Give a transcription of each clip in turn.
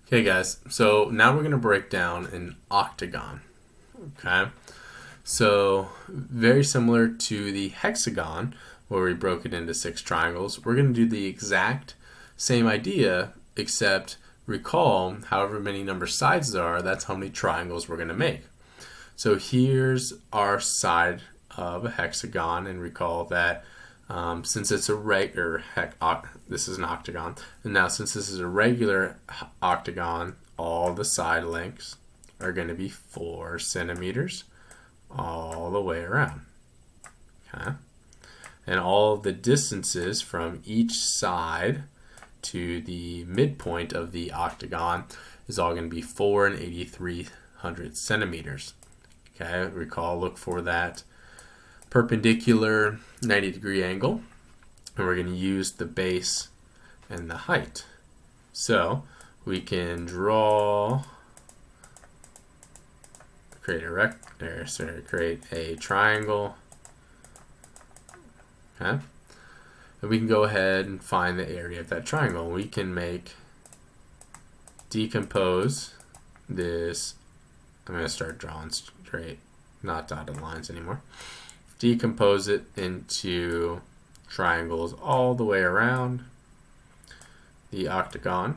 Okay, guys, so now we're going to break down an octagon. Okay, so very similar to the hexagon where we broke it into 6 triangles, we're going to do the exact same idea, except recall however many number sides there are, that's how many triangles we're going to make. So here's our side of a hexagon, and recall that since it's a regular this is an octagon, and now since this is a regular octagon, all the side lengths are going to be 4 centimeters all the way around. Okay, and all the distances from each side to the midpoint of the octagon is all going to be 4 and 8300 centimeters. Okay, recall, look for that perpendicular 90-degree angle, and we're going to use the base and the height. So we can create a triangle. Okay, and we can go ahead and find the area of that triangle. We can decompose this. I'm going to start drawing straight, not dotted lines anymore. Decompose it into triangles all the way around the octagon.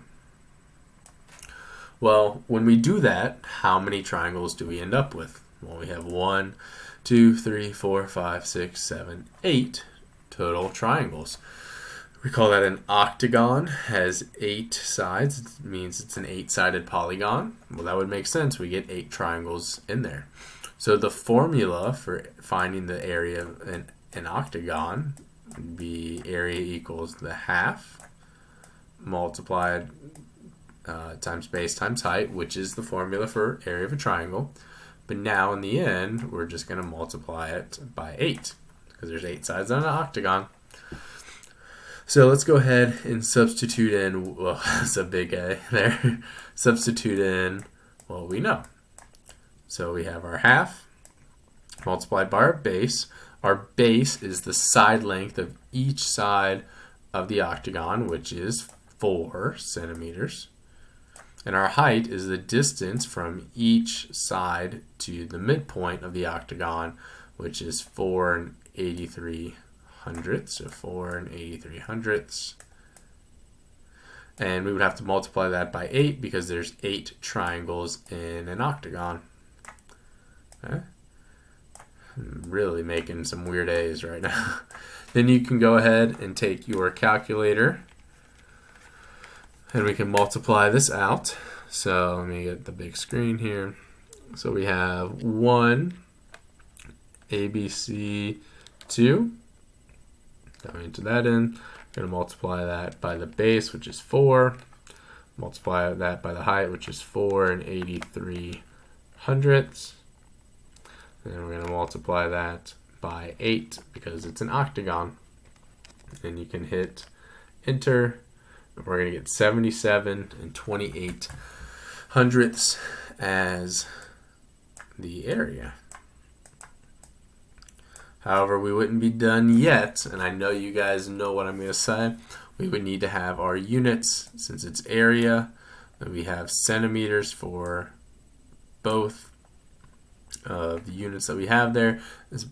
Well, when we do that, how many triangles do we end up with? Well, we have 1, 2, 3, 4, 5, 6, 7, 8 total triangles. Recall that an octagon has 8 sides. It means it's an 8-sided polygon. Well, that would make sense. We get 8 triangles in there. So the formula for finding the area of an octagon would be area equals the half multiplied times base times height, which is the formula for area of a triangle. But now in the end, we're just going to multiply it by 8 because there's 8 sides on an octagon. So let's go ahead and substitute in, well, it's a big A there, substitute in what we know. So we have our half multiplied by our base. Our base is the side length of each side of the octagon, which is 4 centimeters. And our height is the distance from each side to the midpoint of the octagon, which is 4 and 83 hundredths. So 4 and 83 hundredths. And we would have to multiply that by 8 because there's 8 triangles in an octagon. Okay. I'm really making some weird A's right now. Then you can go ahead and take your calculator and we can multiply this out. So let me get the big screen here. So we have 1 ABC 2. Going into that in. Going to multiply that by the base, which is 4. Multiply that by the height, which is 4 and 83 hundredths. And then we're going to multiply that by 8 because it's an octagon. And you can hit enter. We're going to get 77 and 28 hundredths as the area. However, we wouldn't be done yet, and I know you guys know what I'm going to say. We would need to have our units, since it's area, and we have centimeters for both of the units that we have there,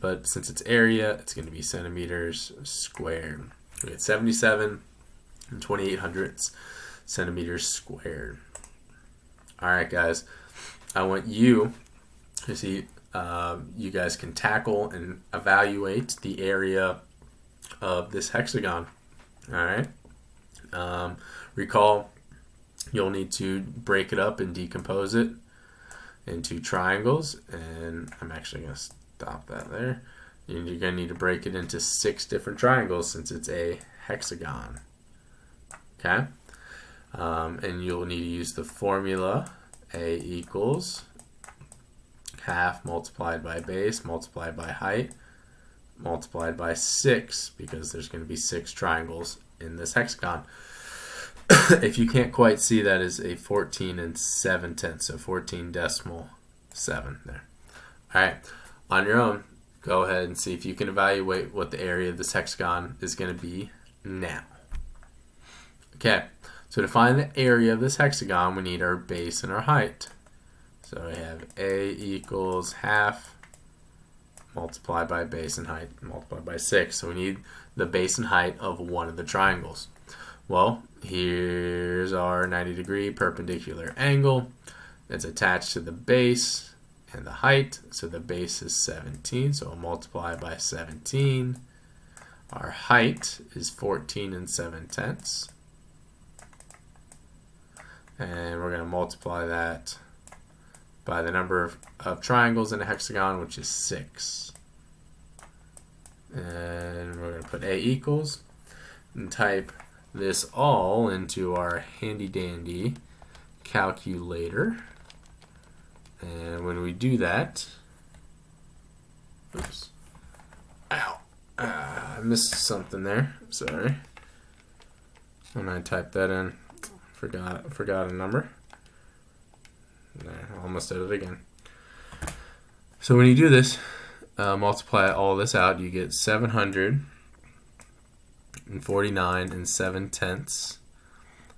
but since it's area, it's going to be centimeters squared. We get 77 and 28 hundredths centimeters squared. Alright guys, I want you to see, you guys can tackle and evaluate the area of this hexagon. Alright, recall you'll need to break it up and decompose it into triangles, and I'm actually going to stop that there. You're going to need to break it into 6 different triangles since it's a hexagon. Okay, and you'll need to use the formula A equals half multiplied by base multiplied by height multiplied by 6 because there's going to be 6 triangles in this hexagon. If you can't quite see, that is a 14 and 7/10, so 14.7 there. Alright, on your own, go ahead and see if you can evaluate what the area of this hexagon is going to be now. Okay, So to find the area of this hexagon, we need our base and our height. So we have A equals half multiplied by base and height multiplied by 6. So we need the base and height of one of the triangles. Well, here's our 90-degree perpendicular angle. It's attached to the base and the height. So the base is 17, so we'll multiply by 17. Our height is 14 7/10. And we're going to multiply that by the number of triangles in a hexagon, which is 6. And we're going to put A equals and type this all into our handy dandy calculator. And when we do that, oops, ow, I missed something there, sorry. When I typed that in, forgot a number. I almost did it again. So when you do this, multiply all this out, you get 749 7/10.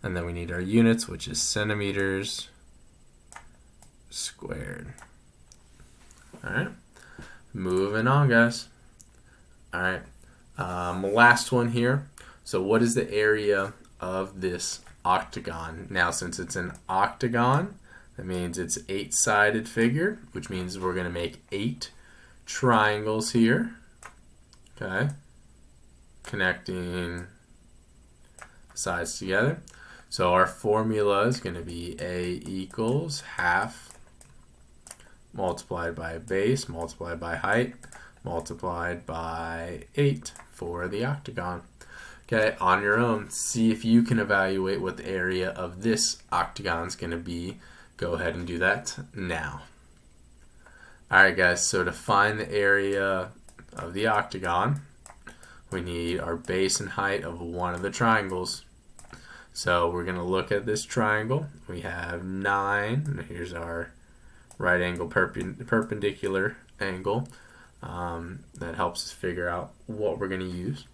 And then we need our units, which is centimeters squared. Alright, moving on, guys. Alright, last one here. So what is the area of this octagon? Now, since it's an octagon, that means it's an 8-sided figure, which means we're going to make 8 triangles here. Okay, connecting sides together. So our formula is going to be A equals half multiplied by base multiplied by height multiplied by 8 for the octagon. Okay, on your own, see if you can evaluate what the area of this octagon is going to be. Go ahead and do that now. Alright guys, so to find the area of the octagon, we need our base and height of one of the triangles. So we're going to look at this triangle. We have 9, and here's our right angle perpendicular angle. That helps us figure out what we're going to use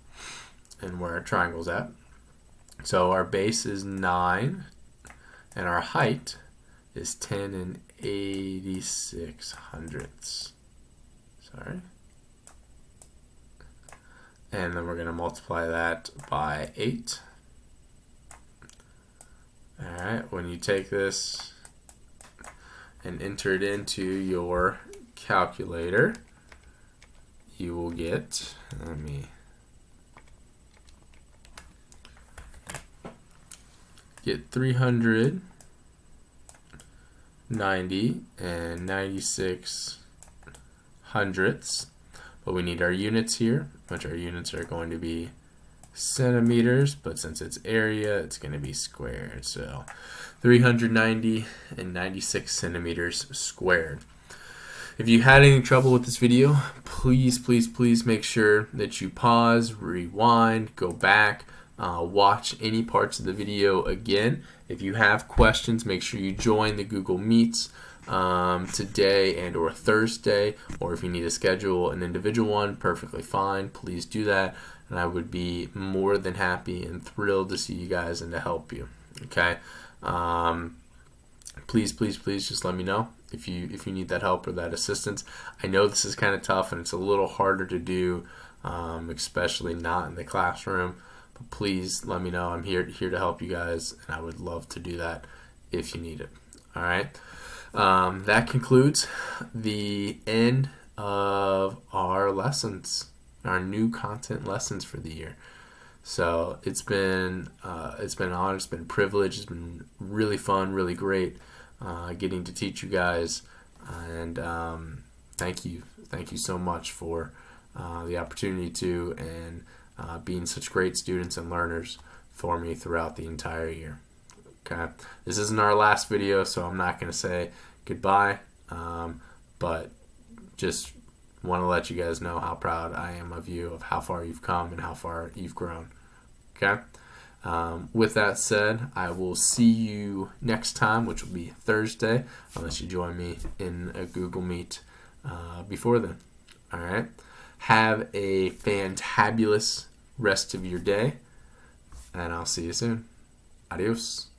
and where our triangle's at. So our base is 9, and our height is 10 86/100. Sorry. And then we're going to multiply that by 8. Alright, when you take this and enter it into your calculator, you will get, let me get 390 96/100. But we need our units here, which our units are going to be centimeters, but since it's area, it's going to be squared. So 390 96 centimeters squared. If you had any trouble with this video, please make sure that you pause, rewind, go back, watch any parts of the video again. If you have questions, make sure you join the Google Meets today and or Thursday, or if you need to schedule an individual one, perfectly fine. Please do that, and I would be more than happy and thrilled to see you guys and to help you. Okay, please just let me know if you need that help or that assistance. I know this is kind of tough and it's a little harder to do, especially not in the classroom. But please let me know. I'm here to help you guys, and I would love to do that if you need it. All right. That concludes the end of our lessons, our new content lessons for the year. So it's been an honor, it's been a privilege, it's been really fun, really great getting to teach you guys, and thank you so much for the opportunity to, and being such great students and learners for me throughout the entire year. Okay, this isn't our last video, so I'm not going to say goodbye, but just want to let you guys know how proud I am of you, of how far you've come and how far you've grown. Okay, with that said, I will see you next time, which will be Thursday, unless you join me in a Google Meet before then. All right, have a fantabulous rest of your day, and I'll see you soon. Adios.